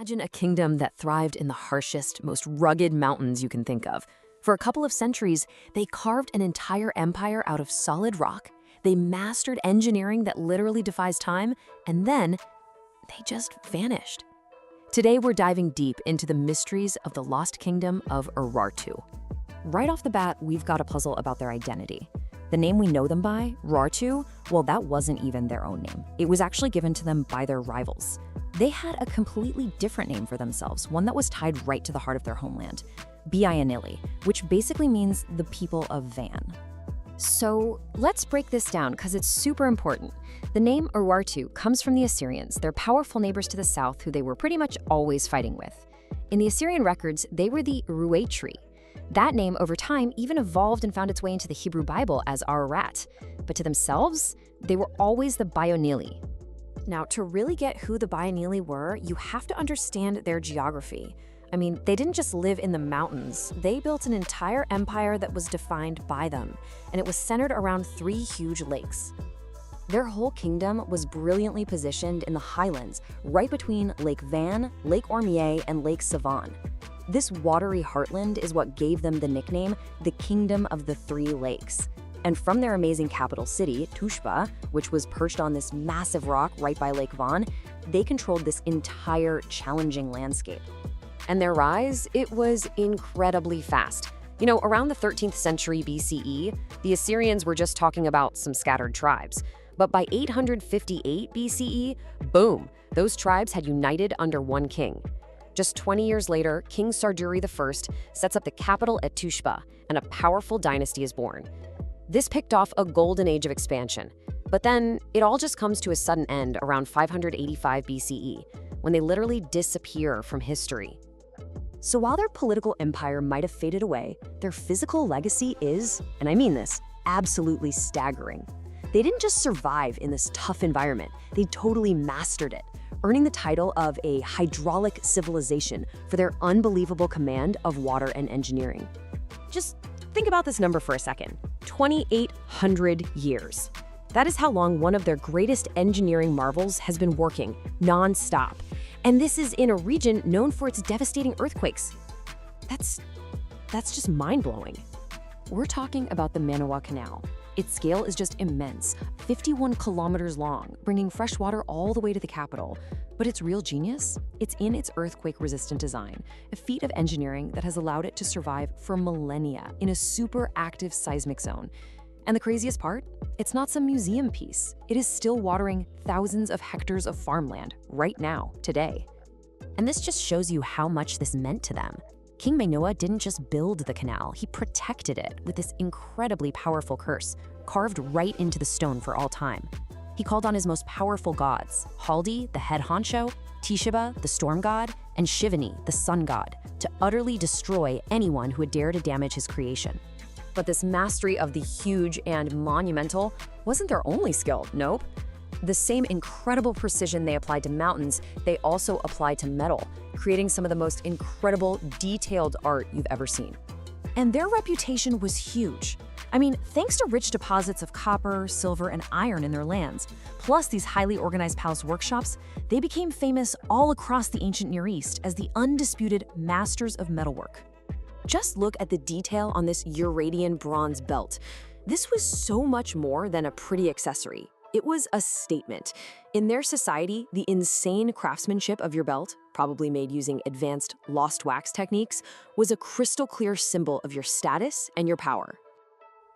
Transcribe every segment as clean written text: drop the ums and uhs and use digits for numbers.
Imagine a kingdom that thrived in the harshest, most rugged mountains you can think of. For a couple of centuries, they carved an entire empire out of solid rock. They mastered engineering that literally defies time, and then they just vanished. Today, we're diving deep into the mysteries of the lost kingdom of Urartu. Right off the bat, we've got a puzzle about their identity. The name we know them by, Urartu, well, that wasn't even their own name. It was actually given to them by their rivals. They had a completely different name for themselves, one that was tied right to the heart of their homeland, Bianili, which basically means the people of Van. So let's break this down because it's super important. The name Urartu comes from the Assyrians, their powerful neighbors to the south who they were pretty much always fighting with. In the Assyrian records, they were the Urartu. That name, over time, even evolved and found its way into the Hebrew Bible as Ararat. But to themselves, they were always the Bianili. Now, to really get who the Bianili were, you have to understand their geography. I mean, they didn't just live in the mountains. They built an entire empire that was defined by them, and it was centered around 3 huge lakes. Their whole kingdom was brilliantly positioned in the highlands, right between Lake Van, Lake Ormier, and Lake Savan. This watery heartland is what gave them the nickname, the Kingdom of the 3 Lakes. And from their amazing capital city, Tushpa, which was perched on this massive rock right by Lake Van, they controlled this entire challenging landscape. And their rise, it was incredibly fast. You know, around the 13th century BCE, the Assyrians were just talking about some scattered tribes. But by 858 BCE, boom, those tribes had united under one king. Just 20 years later, King Sarduri I sets up the capital at Tushpa, and a powerful dynasty is born. This picked off a golden age of expansion. But then, it all just comes to a sudden end around 585 BCE, when they literally disappear from history. So while their political empire might have faded away, their physical legacy is, and I mean this, absolutely staggering. They didn't just survive in this tough environment, they totally mastered it, earning the title of a hydraulic civilization for their unbelievable command of water and engineering. Just think about this number for a second. 2,800 years. That is how long one of their greatest engineering marvels has been working, non-stop. And this is in a region known for its devastating earthquakes. That's just mind-blowing. We're talking about the Manawa Canal. Its scale is just immense, 51 kilometers long, bringing fresh water all the way to the capital. But its real genius? It's in its earthquake-resistant design, a feat of engineering that has allowed it to survive for millennia in a super active seismic zone. And the craziest part? It's not some museum piece. It is still watering thousands of hectares of farmland right now, today. And this just shows you how much this meant to them. King Manoa didn't just build the canal, he protected it with this incredibly powerful curse, carved right into the stone for all time. He called on his most powerful gods, Haldi, the head honcho, Tishba, the storm god, and Shivani, the sun god, to utterly destroy anyone who would dare to damage his creation. But this mastery of the huge and monumental wasn't their only skill, nope. The same incredible precision they applied to mountains, they also applied to metal, creating some of the most incredible, detailed art you've ever seen. And their reputation was huge. I mean, thanks to rich deposits of copper, silver, and iron in their lands, plus these highly organized palace workshops, they became famous all across the ancient Near East as the undisputed masters of metalwork. Just look at the detail on this Urartian bronze belt. This was so much more than a pretty accessory. It was a statement. In their society, the insane craftsmanship of your belt, probably made using advanced lost wax techniques, was a crystal clear symbol of your status and your power.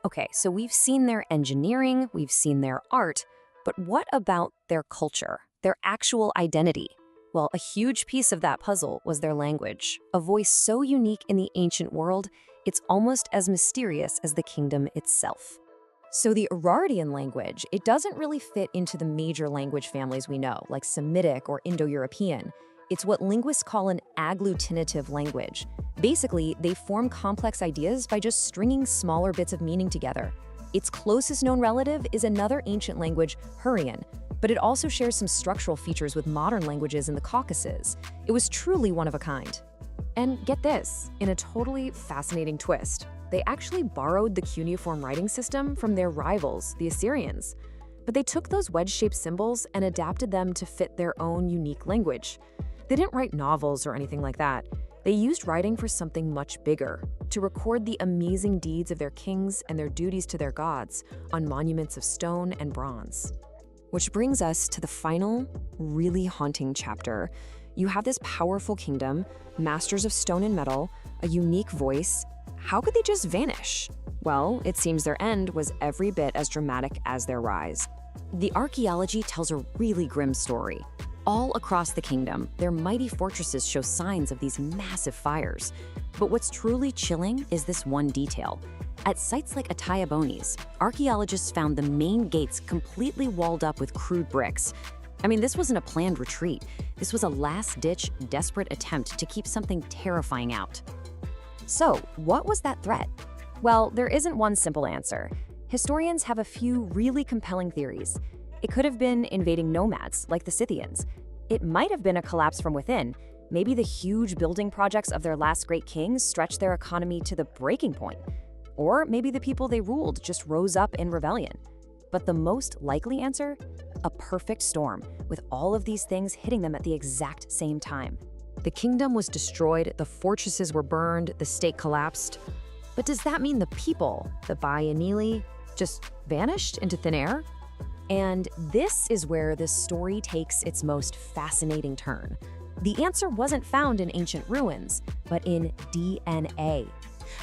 Okay, so we've seen their engineering, we've seen their art, but what about their culture, their actual identity? Well, a huge piece of that puzzle was their language, a voice so unique in the ancient world, it's almost as mysterious as the kingdom itself. So the Urartian language, it doesn't really fit into the major language families we know, like Semitic or Indo-European. It's what linguists call an agglutinative language. Basically, they form complex ideas by just stringing smaller bits of meaning together. Its closest known relative is another ancient language, Hurrian, but it also shares some structural features with modern languages in the Caucasus. It was truly one of a kind. And get this, in a totally fascinating twist, they actually borrowed the cuneiform writing system from their rivals, the Assyrians. But they took those wedge-shaped symbols and adapted them to fit their own unique language. They didn't write novels or anything like that. They used writing for something much bigger, to record the amazing deeds of their kings and their duties to their gods on monuments of stone and bronze. Which brings us to the final, really haunting chapter. You have this powerful kingdom, masters of stone and metal, a unique voice. How could they just vanish? Well, it seems their end was every bit as dramatic as their rise. The Archaeology tells a really grim story. All across the kingdom, their mighty fortresses show signs of these massive fires. But what's truly chilling is this one detail. At sites like Atayabonis, archaeologists found the main gates completely walled up with crude bricks. I mean, this wasn't a planned retreat. This was a last-ditch, desperate attempt to keep something terrifying out. So, what was that threat? Well, there isn't one simple answer. Historians have a few really compelling theories. It could have been invading nomads, like the Scythians. It might have been a collapse from within. Maybe the huge building projects of their last great kings stretched their economy to the breaking point. Or maybe the people they ruled just rose up in rebellion. But the most likely answer? A perfect storm, with all of these things hitting them at the exact same time. The kingdom was destroyed, the fortresses were burned, the state collapsed. But does that mean the people, the Bayanili, just vanished into thin air? And this is where this story takes its most fascinating turn. The answer wasn't found in ancient ruins, but in DNA.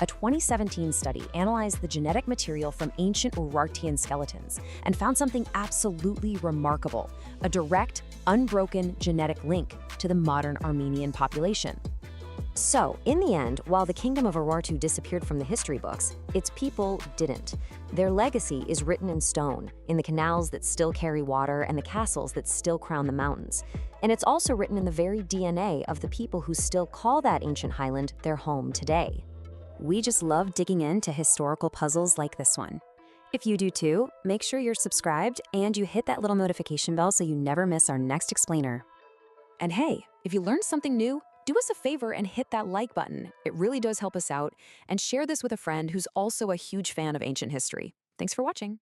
A 2017 study analyzed the genetic material from ancient Urartian skeletons and found something absolutely remarkable, a direct, unbroken genetic link to the modern Armenian population. So, in the end, while the kingdom of Urartu disappeared from the history books, its people didn't. Their legacy is written in stone, in the canals that still carry water and the castles that still crown the mountains. And it's also written in the very DNA of the people who still call that ancient highland their home today. We just love digging into historical puzzles like this one. If you do too, make sure you're subscribed and you hit that little notification bell so you never miss our next explainer. And hey, if you learned something new, do us a favor and hit that like button. It really does help us out. And share this with a friend who's also a huge fan of ancient history. Thanks for watching.